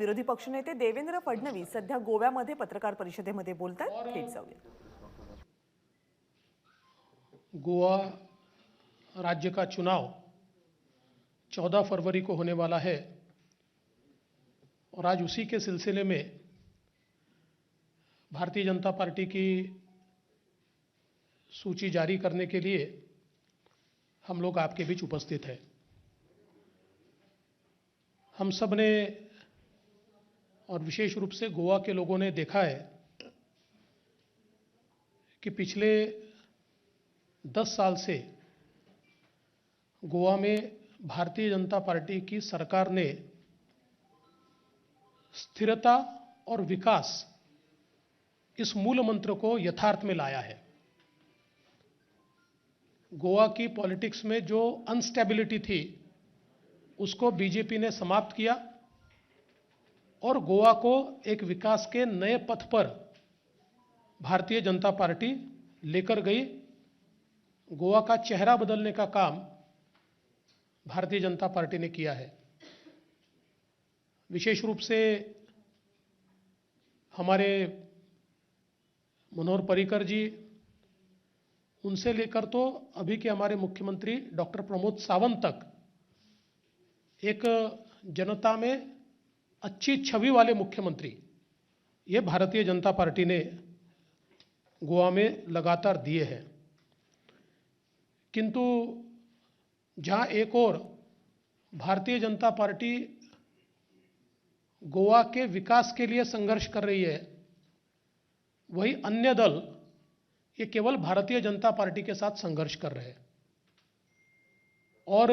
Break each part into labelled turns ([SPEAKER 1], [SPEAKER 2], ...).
[SPEAKER 1] विरोधी पक्षनेते देवेंद्र फडणवीस सध्या गोव्यामध्ये पत्रकार परिषदेमध्ये बोलतात। थेट जाऊया।
[SPEAKER 2] गोवा राज्य का चुनाव 14 फरवरी को होने वाला है और आज उसी के सिलसिले में भारतीय जनता पार्टी की सूची जारी करने के लिए हम लोग आपके बीच उपस्थित हैं। हम सब ने और विशेष रूप से गोवा के लोगों ने देखा है कि पिछले 10 साल से गोवा में भारतीय जनता पार्टी की सरकार ने स्थिरता और विकास इस मूल मंत्र को यथार्थ में लाया है। गोवा की पॉलिटिक्स में जो अनस्टेबिलिटी थी उसको बीजेपी ने समाप्त किया और गोवा को एक विकास के नए पथ पर भारतीय जनता पार्टी लेकर गई। गोवा का चेहरा बदलने का काम भारतीय जनता पार्टी ने किया है। विशेष रूप से हमारे मनोहर पर्रिकर जी, उनसे लेकर तो अभी के हमारे मुख्यमंत्री डॉक्टर प्रमोद सावंत तक एक जनता में अच्छी छवि वाले मुख्यमंत्री ये भारतीय जनता पार्टी ने गोवा में लगातार दिए हैं। किंतु जहां एक और भारतीय जनता पार्टी गोवा के विकास के लिए संघर्ष कर रही है, वही अन्य दल ये केवल भारतीय जनता पार्टी के साथ संघर्ष कर रहे हैं। और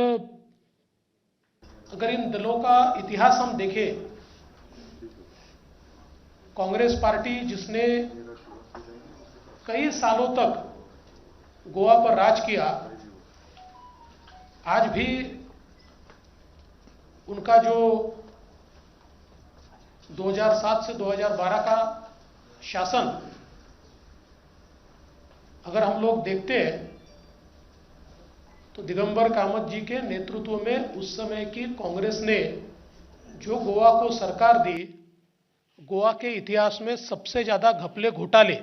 [SPEAKER 2] अगर इन दलों का इतिहास हम देखें, कांग्रेस पार्टी जिसने कई सालों तक गोवा पर राज किया, आज भी उनका जो 2007 से 2012 का शासन अगर हम लोग देखते हैं तो दिगंबर कामत जी के नेतृत्व में उस समय की कांग्रेस ने जो गोवा को सरकार दी, गोवा के इतिहास में सबसे ज्यादा घपले घोटाले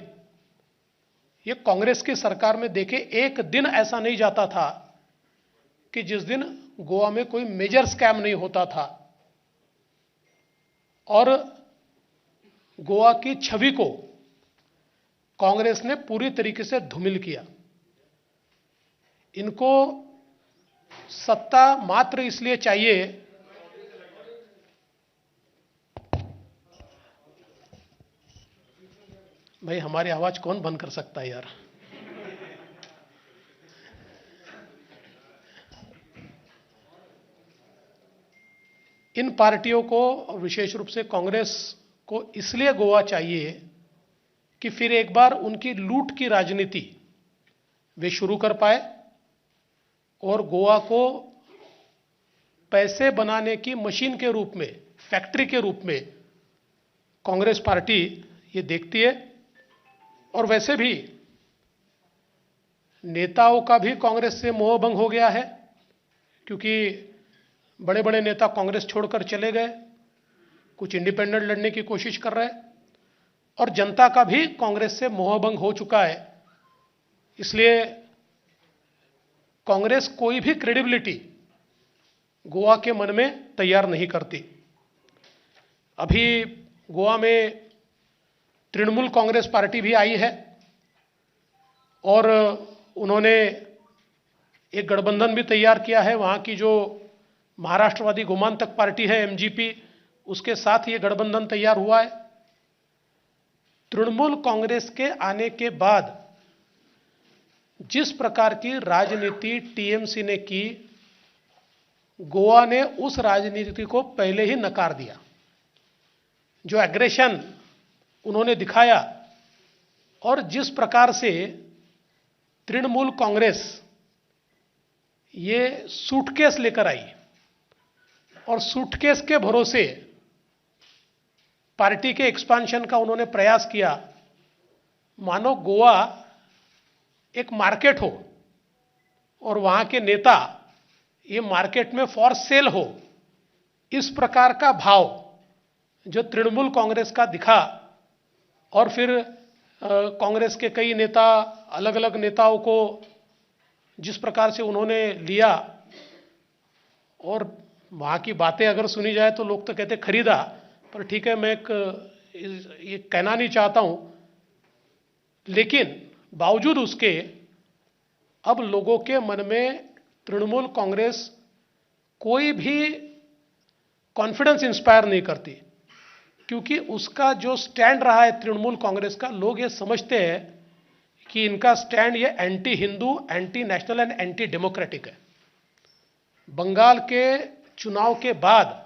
[SPEAKER 2] ये कांग्रेस की सरकार में देखे। एक दिन ऐसा नहीं जाता था कि जिस दिन गोवा में कोई मेजर स्कैम नहीं होता था और गोवा की छवि को कांग्रेस ने पूरी तरीके से धूमिल किया। इनको सत्ता मात्र इसलिए चाहिए भाई, हमारी आवाज कौन बंद कर सकता है यार। इन पार्टियों को, विशेष रूप से कांग्रेस को, इसलिए गोवा चाहिए कि फिर एक बार उनकी लूट की राजनीति वे शुरू कर पाए और गोवा को पैसे बनाने की मशीन के रूप में, फैक्ट्री के रूप में कांग्रेस पार्टी ये देखती है। और वैसे भी नेताओं का भी कांग्रेस से मोहभंग हो गया है, क्योंकि बड़े बड़े नेता कांग्रेस छोड़कर चले गए, कुछ इंडिपेंडेंट लड़ने की कोशिश कर रहे हैं और जनता का भी कांग्रेस से मोहभंग हो चुका है। इसलिए कांग्रेस कोई भी क्रेडिबिलिटी गोवा के मन में तैयार नहीं करती। अभी गोवा में तृणमूल कांग्रेस पार्टी भी आई है और उन्होंने एक गठबंधन भी तैयार किया है। वहां की जो महाराष्ट्रवादी गोमांतक पार्टी है एमजीपी, उसके साथ ये गठबंधन तैयार हुआ है। तृणमूल कांग्रेस के आने के बाद जिस प्रकार की राजनीति टीएमसी ने की, गोवा ने उस राजनीति को पहले ही नकार दिया। जो एग्रेशन उन्होंने दिखाया और जिस प्रकार से तृणमूल कांग्रेस ये सूटकेस लेकर आई और सूटकेस के भरोसे पार्टी के एक्सपांशन का उन्होंने प्रयास किया, मानो गोवा एक मार्केट हो और वहां के नेता ये मार्केट में फॉर सेल हो, इस प्रकार का भाव जो तृणमूल कांग्रेस का दिखा और फिर कांग्रेस के कई नेता, अलग अलग नेताओं को जिस प्रकार से उन्होंने लिया, और वहाँ की बातें अगर सुनी जाए तो लोग तो कहते खरीदा, पर ठीक है, मैं ये कहना नहीं चाहता हूँ, लेकिन बावजूद उसके अब लोगों के मन में तृणमूल कांग्रेस कोई भी कॉन्फिडेंस इंस्पायर नहीं करती, क्योंकि उसका जो स्टैंड रहा है तृणमूल कांग्रेस का, लोग ये समझते हैं कि इनका स्टैंड ये anti Hindu, anti national and anti democratic है। बंगाल के चुनाव के बाद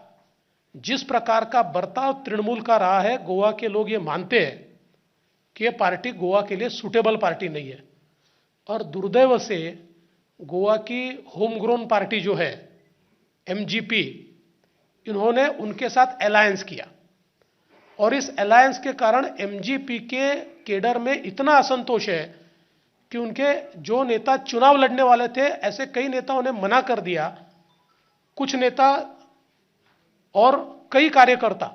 [SPEAKER 2] जिस प्रकार का बर्ताव तृणमूल का रहा है, गोवा के लोग ये मानते हैं कि ये पार्टी गोवा के लिए सूटेबल पार्टी नहीं है। और दुर्दैव से गोवा की होम ग्रोन पार्टी जो है एमजीपी, इन्होंने उनके साथ अलायंस किया, और इस अलायंस के कारण एमजीपी के केडर में इतना असंतोष है कि उनके जो नेता चुनाव लड़ने वाले थे, ऐसे कई नेताओं ने मना कर दिया। कुछ नेता और कई कार्यकर्ता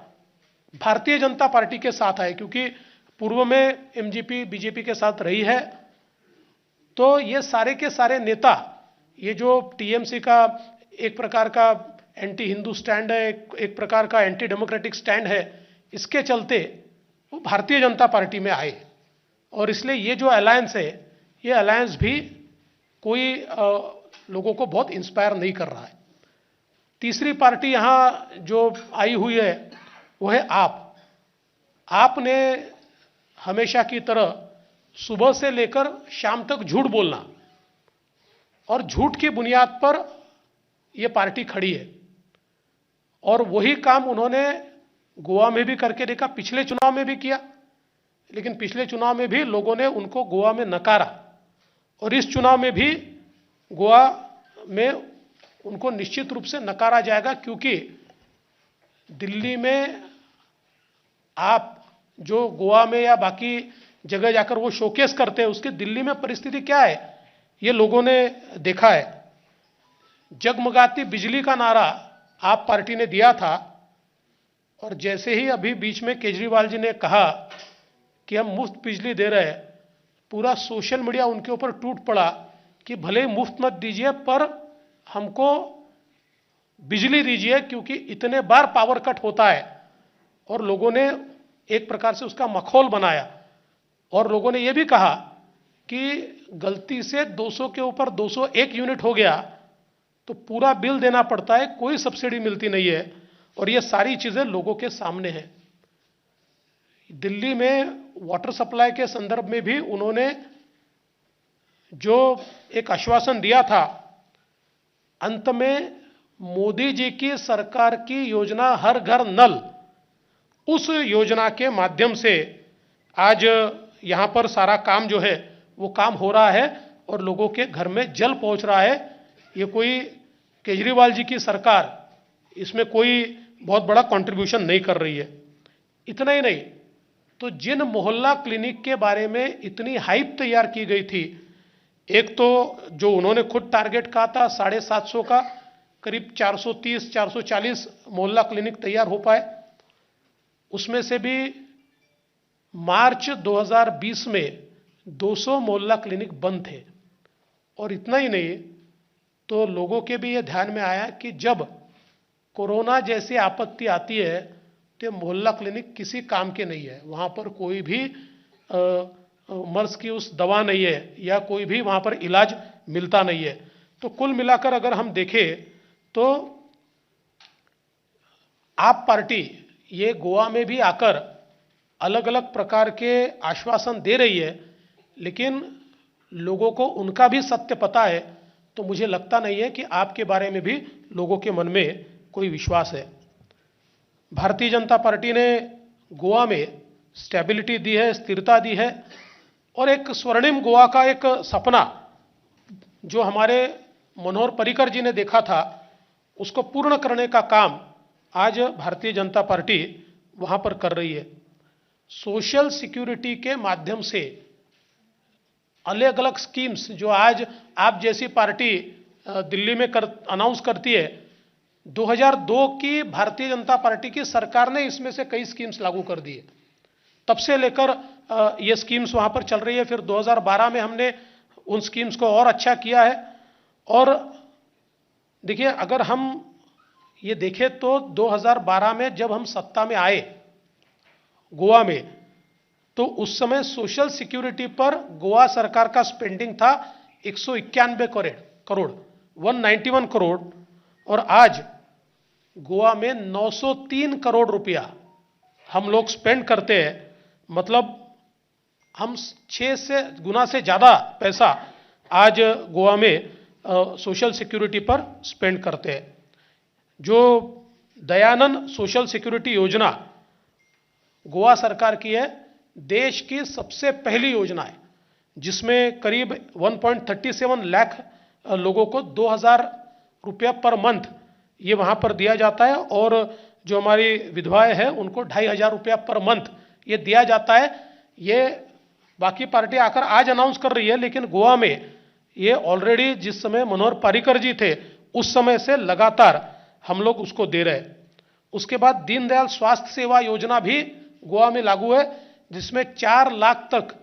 [SPEAKER 2] भारतीय जनता पार्टी के साथ आए, क्योंकि पूर्व में एमजीपी बीजेपी के साथ रही है। तो ये सारे के सारे नेता, ये जो टीएमसी का एक प्रकार का एंटी हिंदू स्टैंड है, एक प्रकार का एंटी डेमोक्रेटिक स्टैंड है, इसके चलते वो भारतीय जनता पार्टी में आए। और इसलिए ये जो अलायंस है, ये अलायंस भी कोई लोगों को बहुत इंस्पायर नहीं कर रहा है। तीसरी पार्टी यहां जो आई हुई है वो है आप ने हमेशा की तरह सुबह से लेकर शाम तक झूठ बोलना, और झूठ की बुनियाद पर यह पार्टी खड़ी है, और वही काम उन्होंने गोवा में भी करके देखा, पिछले चुनाव में भी किया, लेकिन पिछले चुनाव में भी लोगों ने उनको गोवा में नकारा, और इस चुनाव में भी गोवा में उनको निश्चित रूप से नकारा जाएगा, क्योंकि दिल्ली में आप जो गोवा में या बाकी जगह जाकर वो शोकेस करते हैं, उसकी दिल्ली में परिस्थिति क्या है ये लोगों ने देखा है। जगमगाती बिजली का नारा आप पार्टी ने दिया था, और जैसे ही अभी बीच में केजरीवाल जी ने कहा कि हम मुफ्त बिजली दे रहे हैं, पूरा सोशल मीडिया उनके ऊपर टूट पड़ा कि भले ही मुफ्त मत दीजिए, पर हमको बिजली दीजिए, क्योंकि इतने बार पावर कट होता है। और लोगों ने एक प्रकार से उसका मखौल बनाया, और लोगों ने यह भी कहा कि गलती से 200 के ऊपर 201 यूनिट हो गया तो पूरा बिल देना पड़ता है, कोई सब्सिडी मिलती नहीं है, और ये सारी चीजें लोगों के सामने हैं। दिल्ली में वाटर सप्लाई के संदर्भ में भी उन्होंने जो एक आश्वासन दिया था, अंत में मोदी जी की सरकार की योजना हर घर नल, उस योजना के माध्यम से आज यहां पर सारा काम जो है वो काम हो रहा है, और लोगों के घर में जल पहुंच रहा है। ये कोई केजरीवाल जी की सरकार इसमें कोई बहुत बड़ा कंट्रीब्यूशन नहीं कर रही है। इतना ही नहीं, तो जिन मोहल्ला क्लिनिक के बारे में इतनी हाइप तैयार की गई थी, एक तो जो उन्होंने खुद टारगेट कहा था 750 का, करीब 430-440 मोहल्ला क्लिनिक तैयार हो पाए, उसमें से भी मार्च 2020 में 200 मोहल्ला क्लिनिक बंद थे। और इतना ही नहीं, तो लोगों के भी ये ध्यान में आया कि जब कोरोना जैसी आपत्ति आती है तो मोहल्ला क्लिनिक किसी काम के नहीं है, वहां पर कोई भी मर्स की उस दवा नहीं है, या कोई भी वहां पर इलाज मिलता नहीं है। तो कुल मिलाकर अगर हम देखें तो आप पार्टी ये गोवा में भी आकर अलग अलग प्रकार के आश्वासन दे रही है, लेकिन लोगों को उनका भी सत्य पता है। तो मुझे लगता नहीं है कि आपके बारे में भी लोगों के मन में कोई विश्वास है। भारतीय जनता पार्टी ने गोवा में स्टेबिलिटी दी है, स्थिरता दी है, और एक स्वर्णिम गोवा का एक सपना जो हमारे मनोहर पर्रिकर जी ने देखा था, उसको पूर्ण करने का काम आज भारतीय जनता पार्टी वहां पर कर रही है। सोशल सिक्योरिटी के माध्यम से अलग अलग स्कीम्स जो आज आप जैसी पार्टी दिल्ली में अनाउंस करती है, 2002 की भारतीय जनता पार्टी की सरकार ने इसमें से कई स्कीम्स लागू कर दी है। तब से लेकर ये स्कीम्स वहां पर चल रही है। फिर 2012 में हमने उन स्कीम्स को और अच्छा किया है। और देखिए, अगर हम ये देखें तो 2012 में जब हम सत्ता में आए गोवा में, तो उस समय सोशल सिक्योरिटी पर गोवा सरकार का स्पेंडिंग था 191 करोड़ 191 करोड़, और आज गोवा में 903 करोड़ रुपया हम लोग स्पेंड करते हैं। मतलब हम 6 गुना से ज्यादा पैसा आज गोवा में सोशल सिक्योरिटी पर स्पेंड करते हैं। जो दयानंद सोशल सिक्योरिटी योजना गोवा सरकार की है, देश की सबसे पहली योजना है, जिसमें करीब 1.37 लाख लोगों को 2,000 रुपया पर मंथ ये वहां पर दिया जाता है। और जो हमारी विधवाएं हैं उनको 2,500 रुपया पर मंथ ये दिया जाता है। ये बाकी पार्टी आकर आज अनाउंस कर रही है, लेकिन गोवा में ये ऑलरेडी जिस समय मनोहर पर्रिकर जी थे उस समय से लगातार हम लोग उसको दे रहे हैं। उसके बाद दीनदयाल स्वास्थ्य सेवा योजना भी गोवा में लागू है, जिसमें 4 लाख तक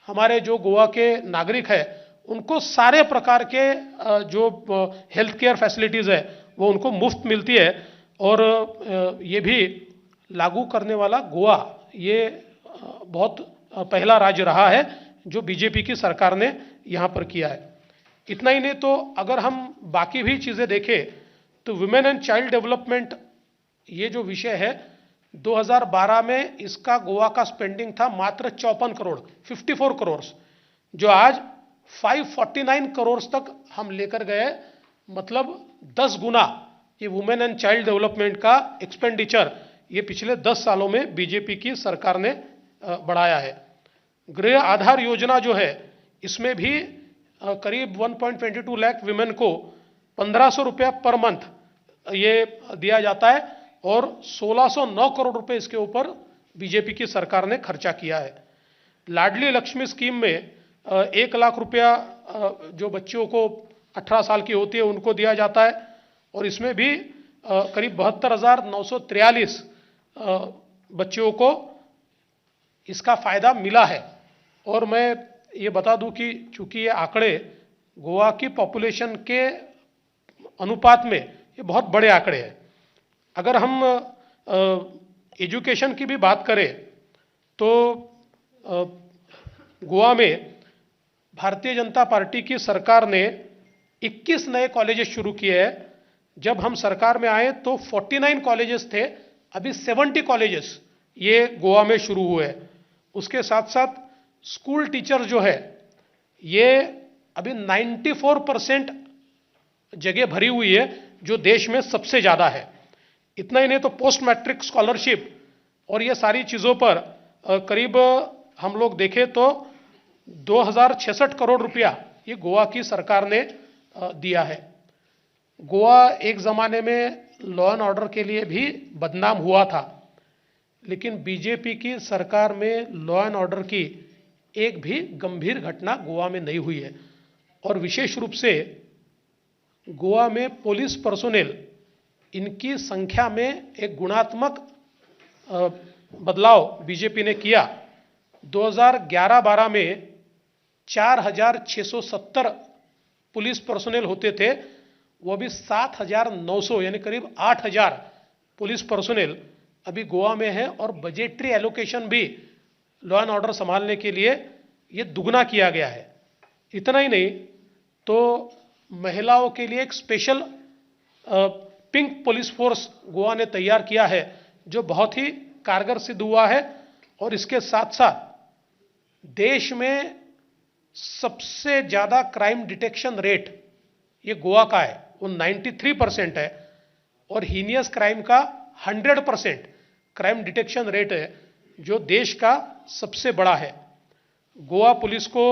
[SPEAKER 2] हमारे जो गोवा के नागरिक हैं उनको सारे प्रकार के जो हेल्थ केयर फैसिलिटीज है वो उनको मुफ्त मिलती है। और ये भी लागू करने वाला गोवा ये बहुत पहला राज्य रहा है जो बीजेपी की सरकार ने यहाँ पर किया है। इतना ही नहीं, तो अगर हम बाकी भी चीजें देखें तो वुमेन एंड चाइल्ड डेवलपमेंट ये जो विषय है, 2012 में इसका गोवा का स्पेंडिंग था मात्र 54 करोड़ 54 करोड़, जो आज 549 करोड़ तक हम लेकर गए। मतलब 10 गुना ये वुमेन एंड चाइल्ड डेवलपमेंट का एक्सपेंडिचर ये पिछले 10 सालों में बीजेपी की सरकार ने बढ़ाया है। गृह आधार योजना जो है, इसमें भी करीब 1.22 लाख विमेन को 1,500 रुपया पर मंथ ये दिया जाता है, और 1,609 करोड़ रुपए इसके ऊपर बीजेपी की सरकार ने खर्चा किया है। लाडली लक्ष्मी स्कीम में 1 लाख रुपया जो बच्चियों को 18 साल की होती है उनको दिया जाता है, और इसमें भी करीब 72,943 बच्चियों को इसका फायदा मिला है। और मैं ये बता दूं कि चूंकि ये आंकड़े गोवा की पॉपुलेशन के अनुपात में ये बहुत बड़े आंकड़े हैं। अगर हम एजुकेशन की भी बात करें तो गोवा में भारतीय जनता पार्टी की सरकार ने 21 नए कॉलेजेस शुरू किए हैं। जब हम सरकार में आए तो 49 कॉलेजेस थे, अभी 70 कॉलेजेस ये गोवा में शुरू हुए। उसके साथ साथ स्कूल टीचर जो है ये अभी 94% जगह भरी हुई है, जो देश में सबसे ज्यादा है। इतना ही नहीं, तो पोस्ट मैट्रिक स्कॉलरशिप और ये सारी चीजों पर करीब हम लोग देखें तो 2,066 करोड़ रुपया ये गोवा की सरकार ने दिया है। गोवा एक जमाने में लॉ एंड ऑर्डर के लिए भी बदनाम हुआ था, लेकिन बीजेपी की सरकार में लॉ एंड ऑर्डर की एक भी गंभीर घटना गोवा में नहीं हुई है। और विशेष रूप से गोवा में पुलिस पर्सोनेल इनकी संख्या में एक गुणात्मक बदलाव बीजेपी ने किया। 2011-12 में 4,670 पुलिस पर्सोनेल होते थे, वो अभी 7,900 यानी करीब 8,000 पुलिस पर्सोनेल अभी गोवा में है। और बजटरी एलोकेशन भी लॉ एंड ऑर्डर संभालने के लिए ये दुगना किया गया है। इतना ही नहीं, तो महिलाओं के लिए एक special pink police force Goa ने तैयार किया है, जो बहुत ही कारगर सिद्ध हुआ है। और इसके साथ साथ देश में सबसे ज्यादा क्राइम डिटेक्शन रेट ये गोवा का है, वो 93% है। और हीनियस क्राइम का 100% क्राइम डिटेक्शन रेट है, जो देश का सबसे बड़ा है। गोवा पुलिस को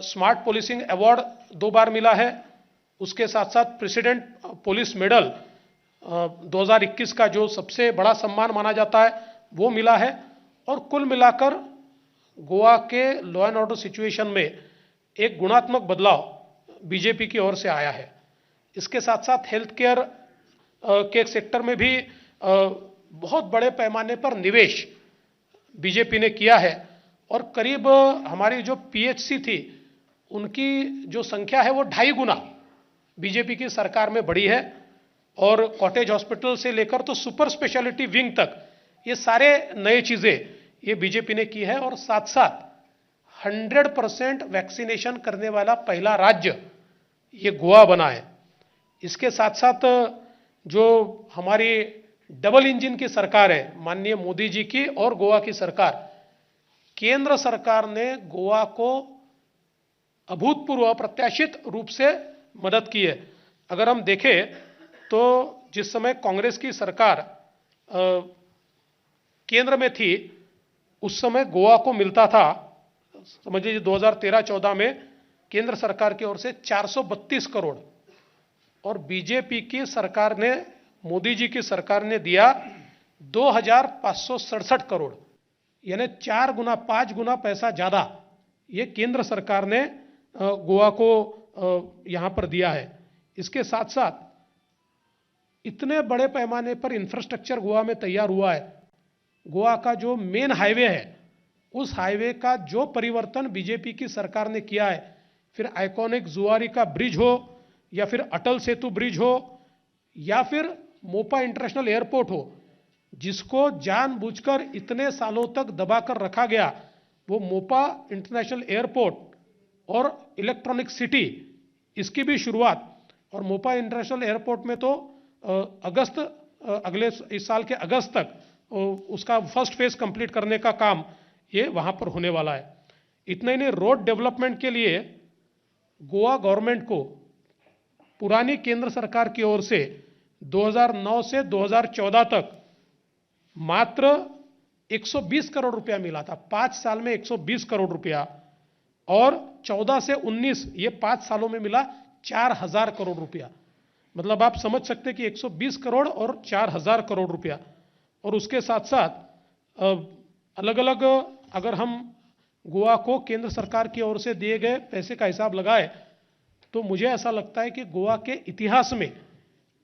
[SPEAKER 2] स्मार्ट पुलिसिंग अवार्ड 2 बार मिला है। उसके साथ साथ प्रेसिडेंट पुलिस मेडल 2021 का जो सबसे बड़ा सम्मान माना जाता है वो मिला है। और कुल मिलाकर गोवा के लॉ एंड ऑर्डर सिचुएशन में एक गुणात्मक बदलाव बीजेपी की ओर से आया है। इसके साथ साथ हेल्थ केयर के सेक्टर में भी बहुत बड़े पैमाने पर निवेश बीजेपी ने किया है और करीब हमारी जो पीएचसी थी उनकी जो संख्या है वो 2.5 गुना बीजेपी की सरकार में बढ़ी है और कॉटेज हॉस्पिटल से लेकर तो सुपर स्पेशलिटी विंग तक ये सारे नए चीजें ये बीजेपी ने की है और साथ साथ 100% वैक्सीनेशन करने वाला पहला राज्य ये गोवा बना है। इसके साथ साथ जो हमारी डबल इंजन की सरकार है माननीय मोदी जी की और गोवा की सरकार, केंद्र सरकार ने गोवा को अभूतपूर्व अप्रत्याशित रूप से मदद की है। अगर हम देखें तो जिस समय कांग्रेस की सरकार केंद्र में थी उस समय गोवा को मिलता था, समझ लीजिए 2013-14 में केंद्र सरकार की ओर से 432 करोड़ और बीजेपी की सरकार ने, मोदी जी की सरकार ने दिया 2567 करोड़, यानी 4 गुना 5 गुना पैसा ज्यादा ये केंद्र सरकार ने गोवा को यहां पर दिया है। इसके साथ साथ इतने बड़े पैमाने पर इंफ्रास्ट्रक्चर गोवा में तैयार हुआ है। गोवा का जो मेन हाईवे है उस हाईवे का जो परिवर्तन बीजेपी की सरकार ने किया है, फिर आइकॉनिक जुआरी का ब्रिज हो या फिर अटल सेतु ब्रिज हो या फिर मोपा इंटरनेशनल एयरपोर्ट हो, जिसको जानबूझकर इतने सालों तक दबाकर रखा गया, वो मोपा इंटरनेशनल एयरपोर्ट और इलेक्ट्रॉनिक सिटी इसकी भी शुरुआत, और मोपा इंटरनेशनल एयरपोर्ट में तो अगस्त अगले इस साल के अगस्त तक उसका फर्स्ट फेज कंप्लीट करने का काम ये वहां पर होने वाला है। इतना ही नहीं, रोड डेवलपमेंट के लिए गोवा गवर्नमेंट को पुरानी केंद्र सरकार की ओर से 2009 से 2014 तक मात्र 120 करोड़ रुपया मिला था। 5 साल में 120 करोड़ रुपया और 14 से 19 ये 5 सालों में मिला 4000 करोड़ रुपया। मतलब आप समझ सकते हैं कि 120 करोड़ और 4000 करोड़ रुपया। और उसके साथ साथ अलग अलग अगर हम गोवा को केंद्र सरकार की ओर से दिए गए पैसे का हिसाब लगाए तो मुझे ऐसा लगता है कि गोवा के इतिहास में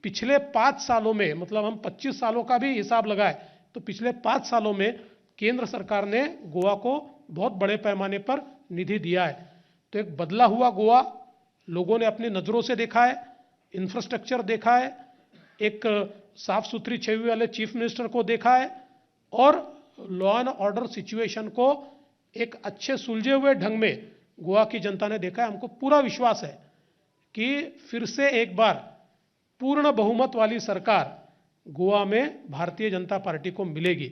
[SPEAKER 2] पिछले 5 सालों में, मतलब हम 25 सालों का भी हिसाब लगाए तो पिछले 5 सालों में केंद्र सरकार ने गोवा को बहुत बड़े पैमाने पर निधि दिया है। तो एक बदला हुआ गोवा लोगों ने अपनी नजरों से देखा है, इंफ्रास्ट्रक्चर देखा है, एक साफ सुथरी छवि वाले चीफ मिनिस्टर को देखा है और लॉ एंड ऑर्डर सिचुएशन को एक अच्छे सुलझे हुए ढंग में गोवा की जनता ने देखा है। हमको पूरा विश्वास है कि फिर से एक बार पूर्ण बहुमत वाली सरकार गोवा में भारतीय जनता पार्टी को मिलेगी।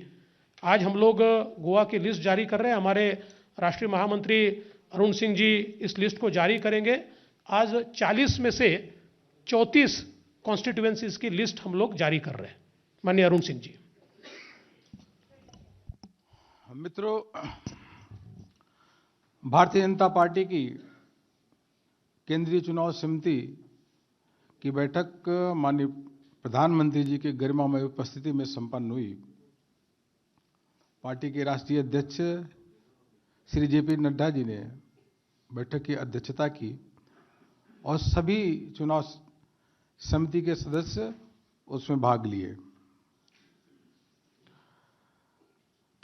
[SPEAKER 2] आज हम लोग गोवा की लिस्ट जारी कर रहे हैं, हमारे राष्ट्रीय महामंत्री अरुण सिंह जी इस लिस्ट को जारी करेंगे। आज 40 में से 34 कॉन्स्टिट्यूएंसीज की लिस्ट हम लोग जारी कर रहे हैं। माननीय अरुण सिंह जी।
[SPEAKER 3] मित्रों, भारतीय जनता पार्टी की केंद्रीय चुनाव समिति की बैठक माननीय प्रधानमंत्री जी की गरिमामय उपस्थिति में संपन्न हुई। पार्टी के राष्ट्रीय अध्यक्ष श्री जेपी नड्डा जी ने बैठक की अध्यक्षता की और सभी चुनाव समिति के सदस्य उसमें भाग लिए।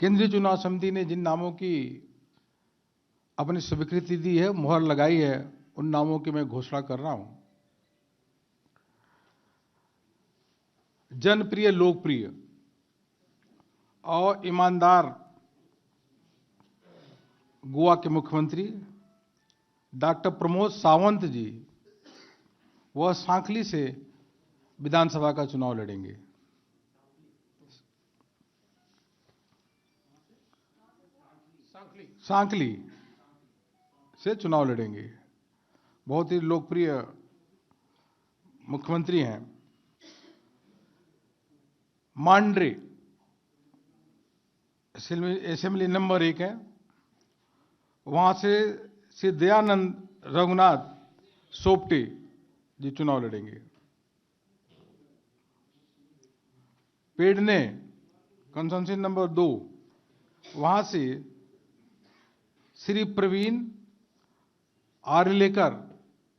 [SPEAKER 3] केंद्रीय चुनाव समिति ने जिन नामों की अपनी स्वीकृति दी है, मुहर लगाई है, उन नामों की मैं घोषणा कर रहा हूं। जनप्रिय, लोकप्रिय और ईमानदार गोवा के मुख्यमंत्री डॉक्टर प्रमोद सावंत जी, वह सांकली से विधानसभा का चुनाव लड़ेंगे। सांकली से चुनाव लड़ेंगे। बहुत ही लोकप्रिय मुख्यमंत्री हैं। मांड्रे असेंबली नंबर 1 है, वहां से श्री दयानंद रघुनाथ सोपटे जी चुनाव लड़ेंगे। पेडने कंस्टिट्यूंसी नंबर 2, वहां से श्री प्रवीण आर्लेकर,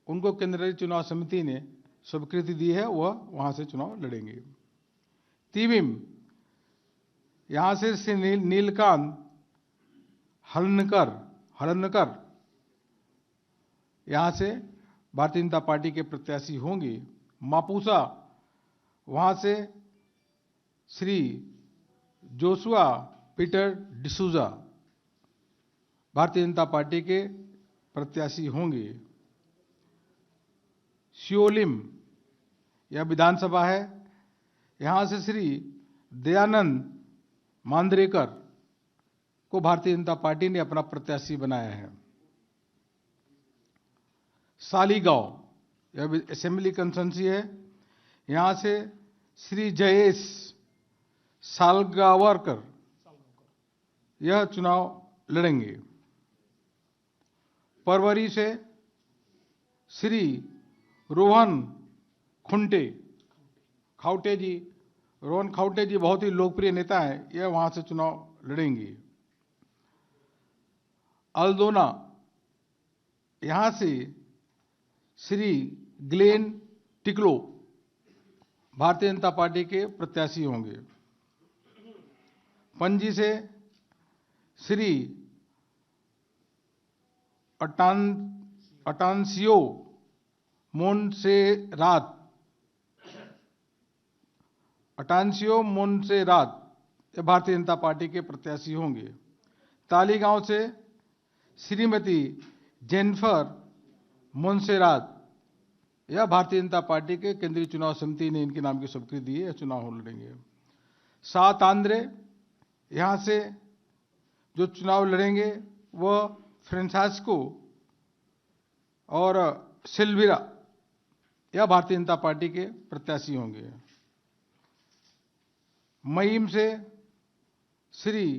[SPEAKER 3] उनको केंद्रीय चुनाव समिति ने स्वीकृति दी है वह वहां से चुनाव लड़ेंगे। तीविम, यहां से श्री नीलकांत हलनकर यहां से भारतीय जनता पार्टी के प्रत्याशी होंगे। मापुसा, वहां से Shri Joshua Peter D'Souza Bharatiya Janata party के प्रत्याशी होंगे। शियोलिम, यह विधानसभा है, यहां से श्री दयानंद मांद्रेकर को भारतीय जनता पार्टी ने अपना प्रत्याशी बनाया है। सालीगांव, यह असेंबली कंस्टिट्यूंसी है, यहां से श्री जयेश सालगावरकर यह चुनाव लड़ेंगे। परवरी से श्री रोहन खाउटे जी बहुत ही लोकप्रिय नेता हैं, यह वहां से चुनाव लड़ेंगे। अल्दोना, यहां से श्री ग्लेन टिकलो भारतीय जनता पार्टी के प्रत्याशी होंगे। पणजी से श्री अटांसियो मोन्सेरात ये भारतीय जनता पार्टी के प्रत्याशी होंगे। तालीगांव से श्रीमती जेनिफर मोन्सेरात, यह भारतीय जनता पार्टी के केंद्रीय चुनाव समिति ने इनके नाम की स्वीकृति दी है, चुनाव लड़ेंगे। 7 आंध्रे, यहां से जो चुनाव लड़ेंगे वह फ्रांसिस्को और सिल्विरा, यह भारतीय जनता पार्टी के प्रत्याशी होंगे। मईम से श्री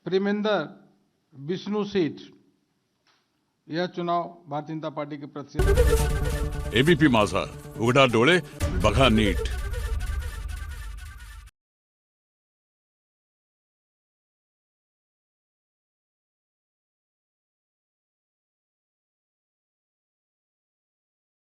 [SPEAKER 3] प्रेमेंद्र विष्णु सेठ, यह चुनाव भारतीय जनता पार्टी के प्रत्याशी।
[SPEAKER 4] एबीपी माझा, उघडा डोळे बघा नीट।